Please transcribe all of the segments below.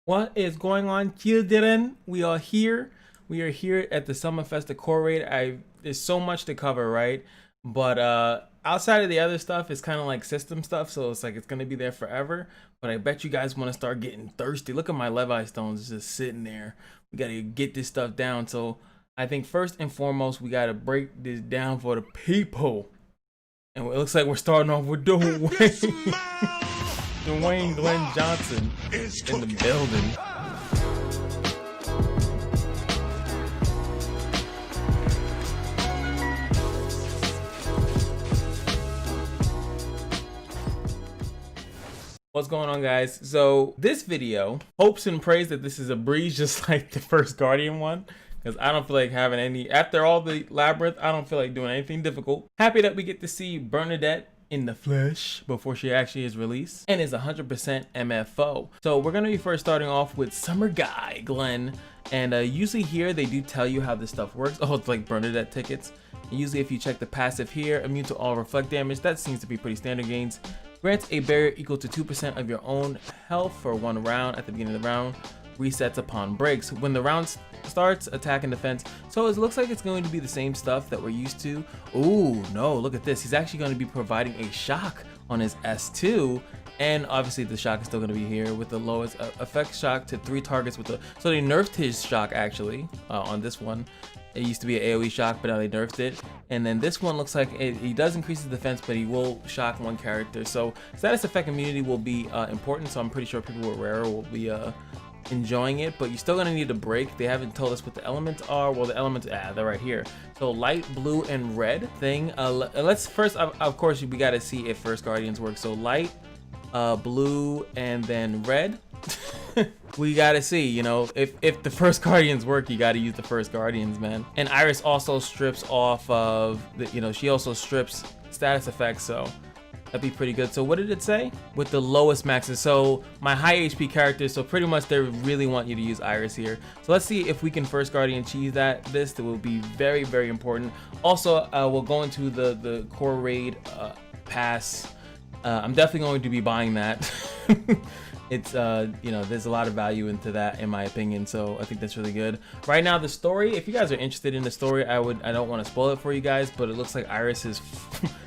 What is going on, children? We are here. We are here at the Summerfest Decor Raid. There's so much to cover, right? But outside of the other stuff, it's kind of like system stuff, so it's like it's gonna be there forever. But I bet you guys want to start getting thirsty. Look at my Levi stones just sitting there. We gotta get this stuff down. So I think first and foremost, we gotta break this down for the people. And it looks like we're starting off with Dwayne. Dwayne Glenn Johnson in the building. What's going on, guys? So this video hopes and prays that this is a breeze, just like the first Guardian one, because I don't feel like having any, after all the labyrinth, I don't feel like doing anything difficult. Happy that we get to see Bernadette in the flesh before she actually is released and is 100% MFO. So we're gonna be first starting off with Summer Guy Glenn, and usually here they do tell you how this stuff works. Oh, it's like Bernadette tickets. And usually if you check the passive here, immune to all reflect damage, that seems to be pretty standard gains. Grants a barrier equal to 2% of your own health for 1 round at the beginning of the round. Resets upon breaks. When the round starts, attack and defense. So it looks like it's going to be the same stuff that we're used to. Ooh, no, look at this. He's actually going to be providing a shock on his S2. And obviously the shock is still going to be here with the lowest effect shock to 3 targets with the, so they nerfed his shock actually on this one. It used to be an AoE shock, but now they nerfed it. And then this one looks like he does increase his defense, but he will shock 1 character. So status effect immunity will be important. So I'm pretty sure people with rare will be enjoying it, but you're still gonna need a break. They haven't told us what the elements are. Well, the elements, they're right here. So light, blue, and red thing. Let's first, of course, we gotta see if first Guardians work. So light, blue, and then red. We gotta see, you know, if the first Guardians work, you gotta use the first Guardians, man. And Iris also strips off of the, you know, she also strips status effects, so that'd be pretty good. So what did it say? With the lowest maxes. So my high HP characters, so pretty much they really want you to use Iris here. So let's see if we can first Guardian cheese that. This will be very, very important. Also, we'll go into the core raid pass. I'm definitely going to be buying that. It's you know, there's a lot of value into that in my opinion, so I think that's really good. Right now the story, if you guys are interested in the story, I don't want to spoil it for you guys, but it looks like Iris is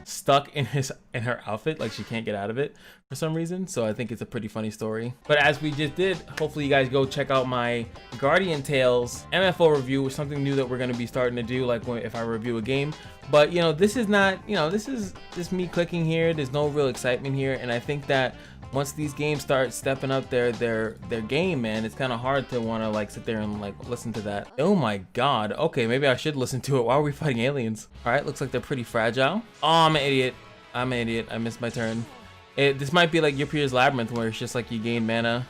stuck in her outfit, like she can't get out of it for some reason. So I think it's a pretty funny story. But as we just did, hopefully you guys go check out my Guardian Tales MFO review, which is something new that we're going to be starting to do, like if I review a game. But you know, this is not, you know, this is just me clicking here. There's no real excitement here, and I think that once these games start stepping up their game, man, it's kind of hard to want to like sit there and like listen to that. Oh my god. Okay, maybe I should listen to it. Why are we fighting aliens? All right, looks like they're pretty fragile. Oh, I'm an idiot. I'm an idiot. I missed my turn. This might be like your peer's labyrinth, where it's just like you gain mana,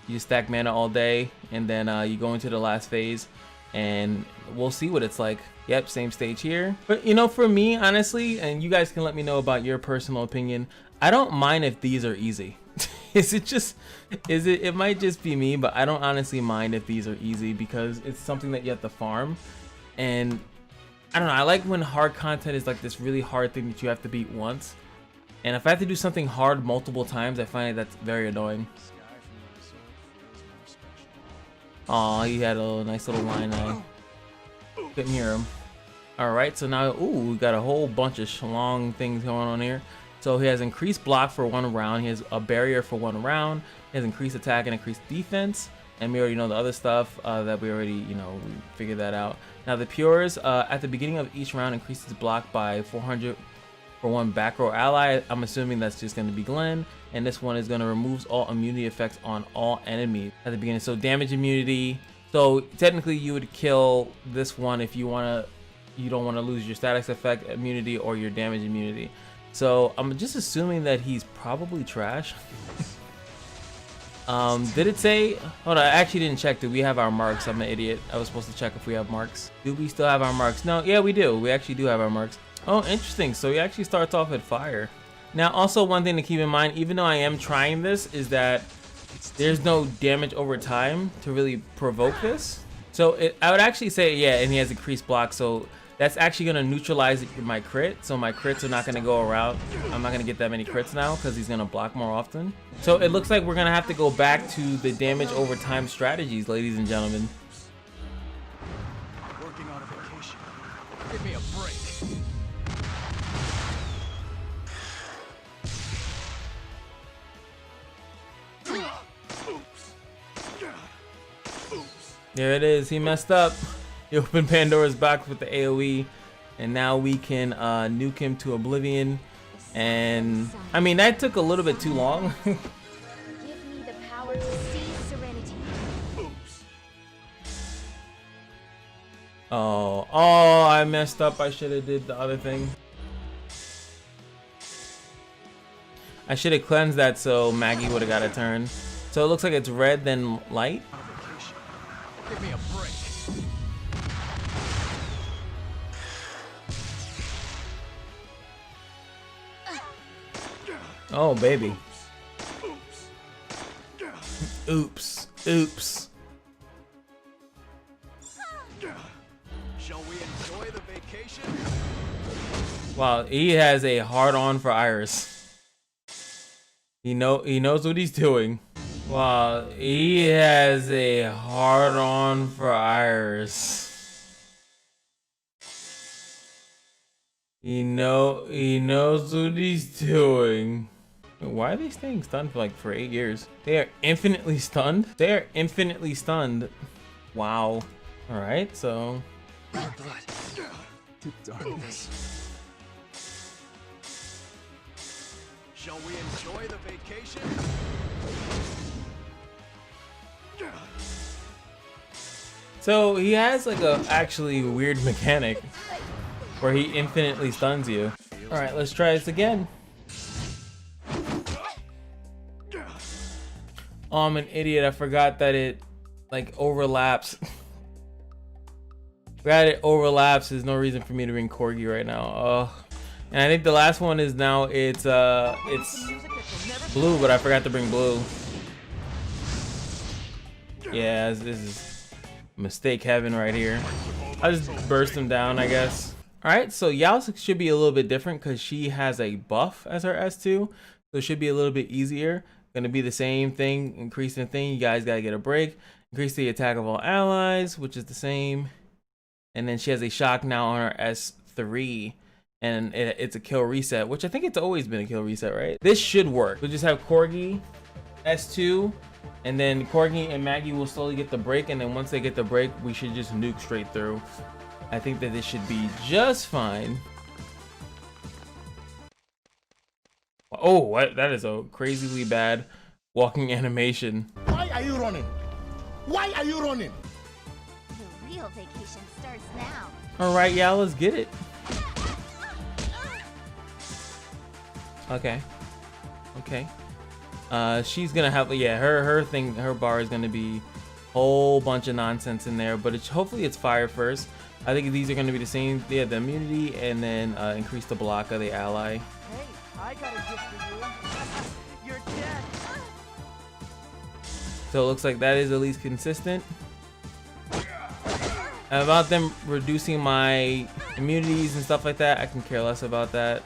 you stack mana all day, and then you go into the last phase, and we'll see what it's like. Yep, same stage here. But you know, for me, honestly, and you guys can let me know about your personal opinion, I don't mind if these are easy. It might just be me, but I don't honestly mind if these are easy, because it's something that you have to farm. And I don't know, I like when hard content is like this really hard thing that you have to beat once. And if I have to do something hard multiple times, I find that's very annoying. Aw, he had a nice little line. I couldn't hear him. Alright, so now, ooh, we got a whole bunch of schlong things going on here. So he has increased block for 1 round, he has a barrier for 1 round, he has increased attack and increased defense, and we already know the other stuff that we already, you know, we figured that out. Now the Pures, at the beginning of each round, increases block by 400 for 1 back row ally. I'm assuming that's just going to be Glenn, and this one is going to remove all immunity effects on all enemies at the beginning. So damage immunity, so technically you would kill this one if you don't want to lose your status effect immunity or your damage immunity. So I'm just assuming that he's probably trash. Did it say, hold on, I actually didn't check. Do we have our marks? I'm an idiot. I was supposed to check if we have marks. Do we still have our marks? No, yeah, we do. We actually do have our marks. Oh, interesting. So he actually starts off at fire. Now, also one thing to keep in mind, even though I am trying this, is that there's no damage over time to really provoke this. So I would actually say, yeah, and he has increased block. So that's actually gonna neutralize my crit. So my crits are not gonna go around. I'm not gonna get that many crits now because he's gonna block more often. So it looks like we're gonna have to go back to the damage over time strategies, ladies and gentlemen. Working on a vacation. Give me a break. There it is. He messed up. He opened Pandora's box with the AoE, and now we can nuke him to oblivion. And I mean, that took a little bit too long. Give me the power to see serenity. Oh, I messed up. I should have did the other thing. I should have cleansed that so Maggie would have got a turn. So it looks like it's red then light. Give me a break. Oh, baby. Oops. Oops. Shall we enjoy the vacation? Wow, he has a hard-on for Iris. He knows what he's doing. Wow, he has a hard-on for Iris. He knows what he's doing. Why are they staying stunned for 8 years? They are infinitely stunned. They are infinitely stunned. Wow. All right, so. Blood. To darkness. Shall we enjoy the vacation? So he has like a actually weird mechanic where he infinitely stuns you. All right, let's try this again. Oh, I'm an idiot. I forgot that it like overlaps. Forgot it overlaps. There's no reason for me to bring Corgi right now. Oh, and I think the last one is now it's blue, but I forgot to bring blue. Yeah, this is mistake heaven right here. I just burst him down, I guess. All right, so Yao should be a little bit different because she has a buff as her S2, so it should be a little bit easier. Gonna be the same thing, increasing the thing. You guys gotta get a break. Increase the attack of all allies, which is the same. And then she has a shock now on her S3, and it's a kill reset, which I think it's always been a kill reset, right? This should work. We'll just have Corgi, S2, and then Corgi and Maggie will slowly get the break, and then once they get the break, we should just nuke straight through. I think that this should be just fine. Oh, what? That is a crazily bad walking animation. Why are you running? Why are you running? The real vacation starts now. All right, yeah, let's get it. Okay. She's gonna have, yeah, her bar is gonna be a whole bunch of nonsense in there, but hopefully it's fire first. I think these are gonna be the same. Yeah, the immunity and then increase the block of the ally. Hey, I got a gift for you. You're dead. So it looks like that is at least consistent. And about them reducing my immunities and stuff like that, I can care less about that.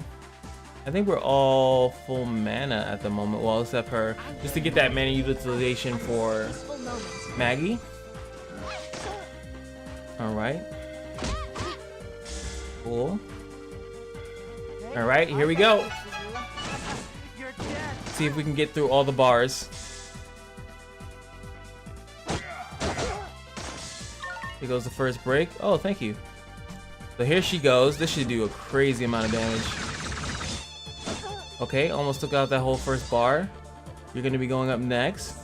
I think we're all full mana at the moment. Well, except her, just to get that mana utilization for Maggie. All right. Cool. All right, here we go. See if we can get through all the bars. Here goes the first break. Oh, thank you. So here she goes. This should do a crazy amount of damage. Okay, almost took out that whole first bar. You're gonna be going up next.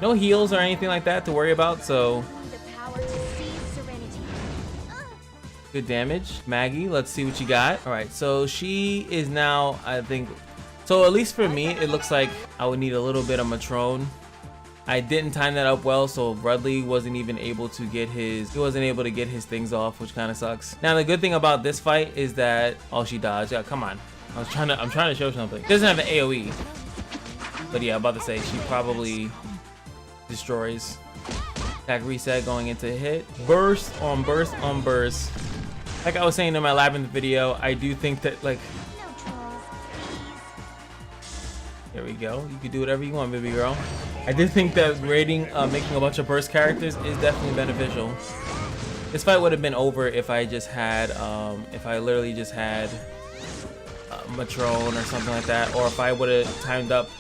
No heals or anything like that to worry about, so good damage. Maggie, let's see what you got. All right, so she is now, I think, so at least for me, it looks like I would need a little bit of Matrone. I didn't time that up well, so Rudley wasn't even able to get his, things off, which kind of sucks. Now the good thing about this fight is that, oh, she dodged. Yeah, come on. I'm trying to show something. She doesn't have an AoE, but yeah, I'm about to say she probably destroys. Attack reset going into hit. Burst on burst on burst. Like I was saying in my Labyrinth video, I do think that like, No trolls, please. there we go. You can do whatever you want, baby girl. I did think that raiding, making a bunch of burst characters is definitely beneficial. This fight would have been over if I just had, if I literally just had Matrone or something like that, or if I would have timed up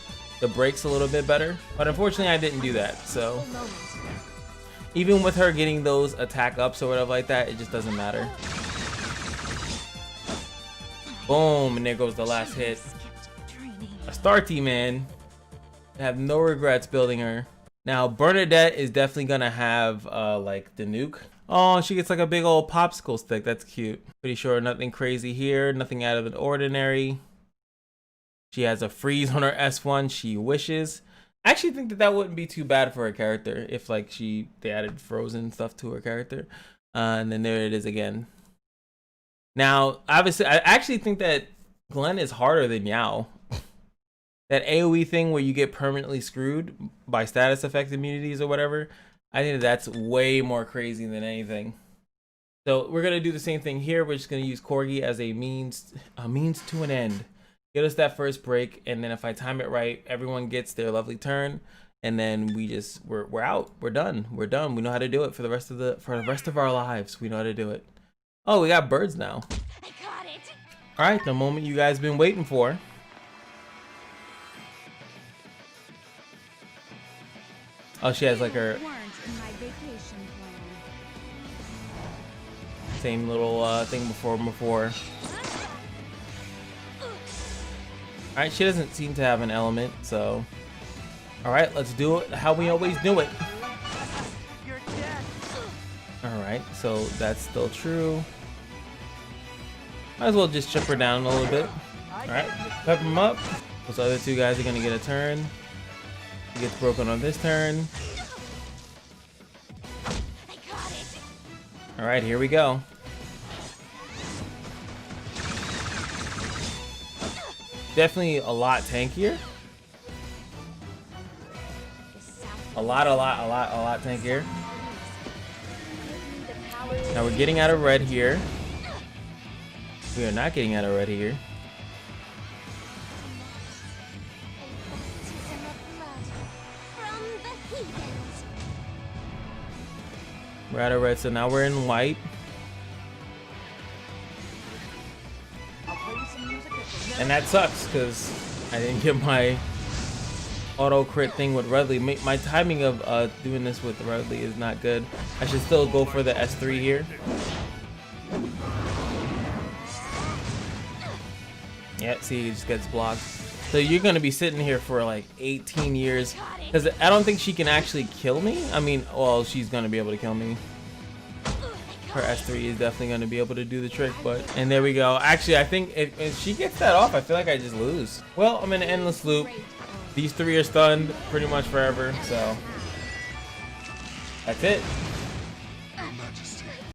the breaks a little bit better. But unfortunately, I didn't do that. So even with her getting those attack ups or whatever like that, it just doesn't matter. Boom, and there goes the last hit. Astarte, man. I have no regrets building her. Now, Bernadette is definitely gonna have like the nuke. Oh, she gets like a big old popsicle stick. That's cute. Pretty sure nothing crazy here, nothing out of the ordinary. She has a freeze on her S1. She wishes. I actually think that that wouldn't be too bad for her character if like they added frozen stuff to her character. And then there it is again. Now, obviously, I actually think that Glenn is harder than Yao. That AoE thing where you get permanently screwed by status effect immunities or whatever, I think that's way more crazy than anything. So we're gonna do the same thing here. We're just gonna use Corgi as a means to an end. Get us that first break, and then if I time it right, everyone gets their lovely turn, and then we're out. We're done. We're done. We know how to do it for the rest of our lives. We know how to do it. Oh, we got birds now. I got it. All right, the moment you guys been waiting for. Oh, she has like her same little thing before. All right, she doesn't seem to have an element, so. All right, let's do it how we always do it. You're dead. All right, so that's still true. Might as well just chip her down a little bit. All right, pep them up. Those other two guys are gonna get a turn. He gets broken on this turn. I got it. All right, here we go. Definitely a lot tankier. A lot tankier. Now we're getting out of red here. We are not getting out of red here. We're out of red, so now we're in white. And that sucks because I didn't get my auto crit thing with Rudley. My timing of doing this with Rudley is not good. I should still go for the S3 here. Yeah, see, he just gets blocked. So you're gonna be sitting here for like 18 years because I don't think she can actually kill me. I mean, well, she's gonna be able to kill me. Her S3 is definitely going to be able to do the trick, but and there we go. Actually, I think if she gets that off, I feel like I just lose. Well, I'm in an endless loop. These three are stunned pretty much forever, so that's it.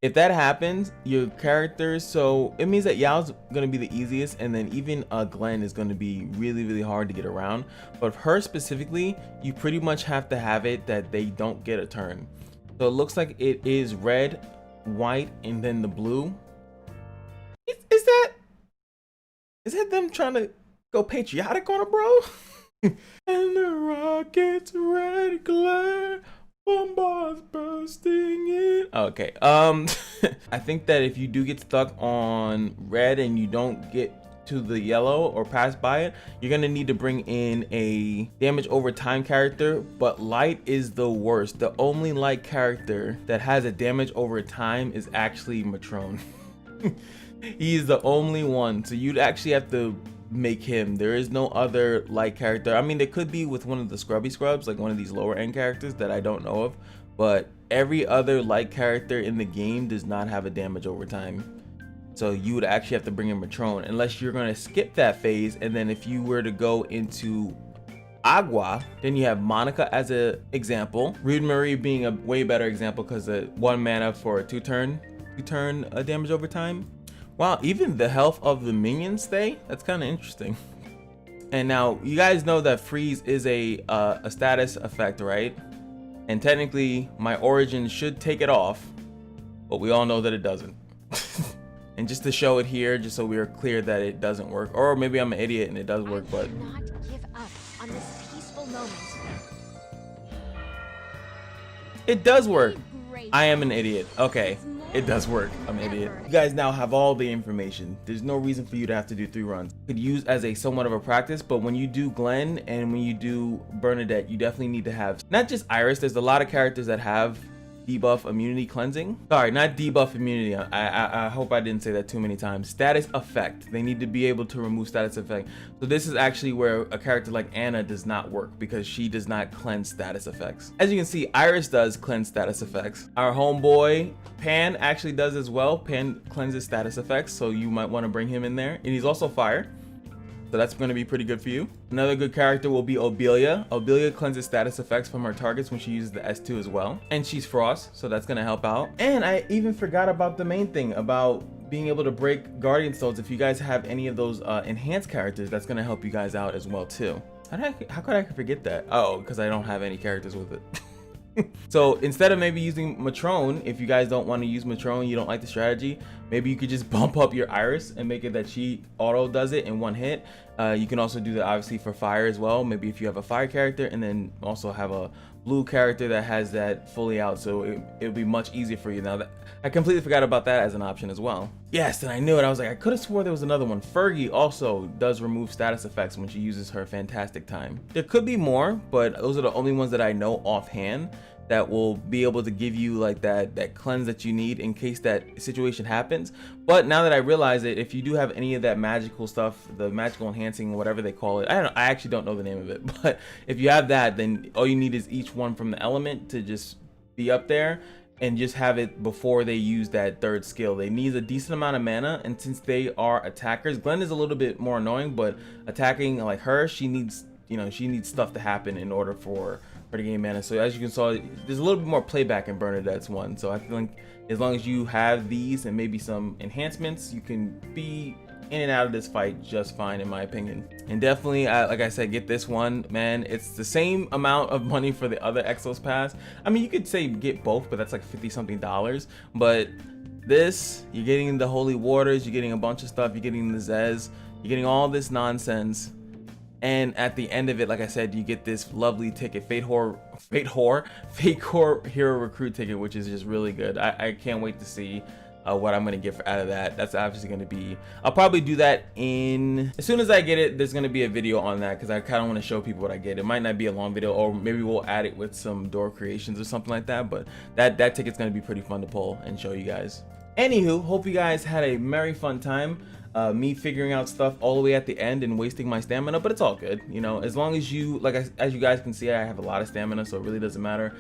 If that happens, your characters, so it means that Yao's going to be the easiest, and then even Glenn is going to be really, really hard to get around. But her specifically, you pretty much have to have it that they don't get a turn. So it looks like it is red, white, and then the blue. Is that them trying to go patriotic on it, bro? And the rockets red glare, bombs bursting in. Okay, I think that if you do get stuck on red and you don't get to the yellow or pass by it, you're gonna need to bring in a damage over time character, but light is the worst. The only light character that has a damage over time is actually Matrone. He's the only one, so you'd actually have to make him. There is no other light character. I mean, there could be with one of the scrubby scrubs, like one of these lower end characters that I don't know of, but every other light character in the game does not have a damage over time. So you would actually have to bring in Matrone unless you're going to skip that phase. And then if you were to go into Agua, then you have Monica as an example. Rude Marie being a way better example because 1 mana for a 2-turn damage over time. Wow, even the health of the minions stay. That's kind of interesting. And now you guys know that freeze is a status effect, right? And technically my origin should take it off, but we all know that it doesn't. And just to show it here, just so we are clear that it doesn't work, or maybe I'm an idiot and it does work, but I cannot give up on this peaceful moment. it does work. Great. I am an idiot. Okay, it does work. I'm an idiot. You guys now have all the information. There's no reason for you to have to do 3 runs. You could use as a somewhat of a practice, but when you do Glenn and when you do Bernadette, you definitely need to have not just Iris. There's a lot of characters that have debuff immunity cleansing. Sorry, not debuff immunity. I hope I didn't say that too many times. Status effect. They need to be able to remove status effect. So this is actually where a character like Anna does not work because she does not cleanse status effects. As you can see, Iris does cleanse status effects. Our homeboy Pan actually does as well. Pan cleanses status effects, so you might want to bring him in there. And he's also fire, so that's going to be pretty good for you. Another good character will be Obelia. Obelia cleanses status effects from her targets when she uses the S2 as well. And she's Frost, so that's going to help out. And I even forgot about the main thing about being able to break Guardian Stones. If you guys have any of those enhanced characters, that's going to help you guys out as well too. How could I forget that? Oh, because I don't have any characters with it. So instead of maybe using Matrone, if you guys don't want to use Matrone, you don't like the strategy, maybe you could just bump up your Iris and make it that she auto does it in 1 hit. You can also do that obviously for fire as well. Maybe if you have a fire character and then also have a blue character that has that fully out, so it'll be much easier for you. Now that I completely forgot about that as an option as well. Yes, and I knew it. I was like, I could have swore there was another one. Fergie also does remove status effects when she uses her fantastic time. There could be more, but those are the only ones that I know offhand that will be able to give you like that cleanse that you need in case that situation happens. But now that I realize it, if you do have any of that magical stuff, the magical enhancing, whatever they call it, I actually don't know the name of it, but if you have that, then all you need is each one from the element to just be up there and just have it before they use that 3rd skill. They need a decent amount of mana, and since they are attackers, Glenn is a little bit more annoying, but attacking like her, she needs, you know, she needs stuff to happen in order for her to gain mana. So as you can saw, there's a little bit more playback in Bernadette's one. So I think as long as you have these and maybe some enhancements, you can be in and out of this fight just fine, in my opinion. And definitely, like I said, get this one, man. It's the same amount of money for the other Exos pass. I mean, you could say get both, but that's like $50-something. But this, you're getting the holy waters, you're getting a bunch of stuff, you're getting the ZEUZ, you're getting all this nonsense. And at the end of it, like I said, you get this lovely ticket, Fate Core Hero Recruit ticket, which is just really good. I can't wait to see what I'm gonna get out of that. That's obviously gonna be, I'll probably do that as soon as I get it. There's gonna be a video on that because I kind of want to show people what I get. It might not be a long video, or maybe we'll add it with some door creations or something like that, but that ticket's gonna be pretty fun to pull and show you guys. Anywho, hope you guys had a merry fun time. Me figuring out stuff all the way at the end and wasting my stamina, but it's all good, you know, as long as you, as you guys can see, I have a lot of stamina, so it really doesn't matter.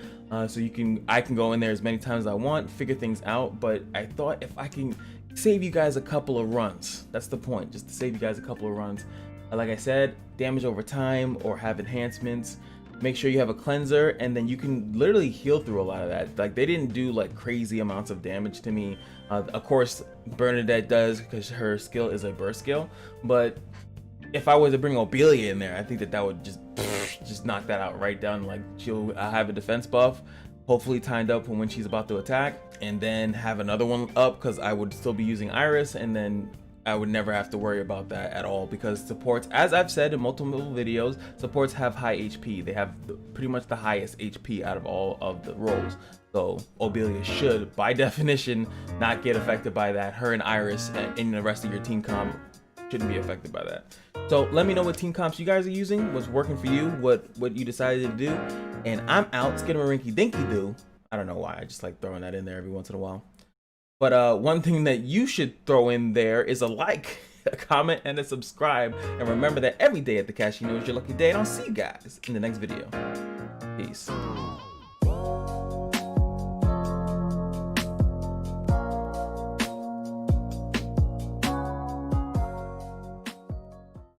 So I can go in there as many times as I want, figure things out. But I thought if I can save you guys a couple of runs, that's the point, just to save you guys a couple of runs. Like I said, damage over time or have enhancements. Make sure you have a cleanser, and then you can literally heal through a lot of that. Like, they didn't do like crazy amounts of damage to me. Of course Bernadette does, because her skill is a burst skill, but if I was to bring Obelia in there, I think that would just knock that out right down. Like, she'll have a defense buff, hopefully timed up when she's about to attack, and then have another one up because I would still be using Iris, and then I would never have to worry about that at all, because supports, as I've said in multiple videos, supports have high HP. They have pretty much the highest HP out of all of the roles. So Obelia should, by definition, not get affected by that. Her and Iris and the rest of your team comp shouldn't be affected by that. So let me know what team comps you guys are using, what's working for you, what you decided to do. And I'm out. Skidamarinky Dinky Doo. I don't know why, I just like throwing that in there every once in a while. But one thing that you should throw in there is a like, a comment, and a subscribe. And remember that every day at the Casino is your lucky day. And I'll see you guys in the next video. Peace.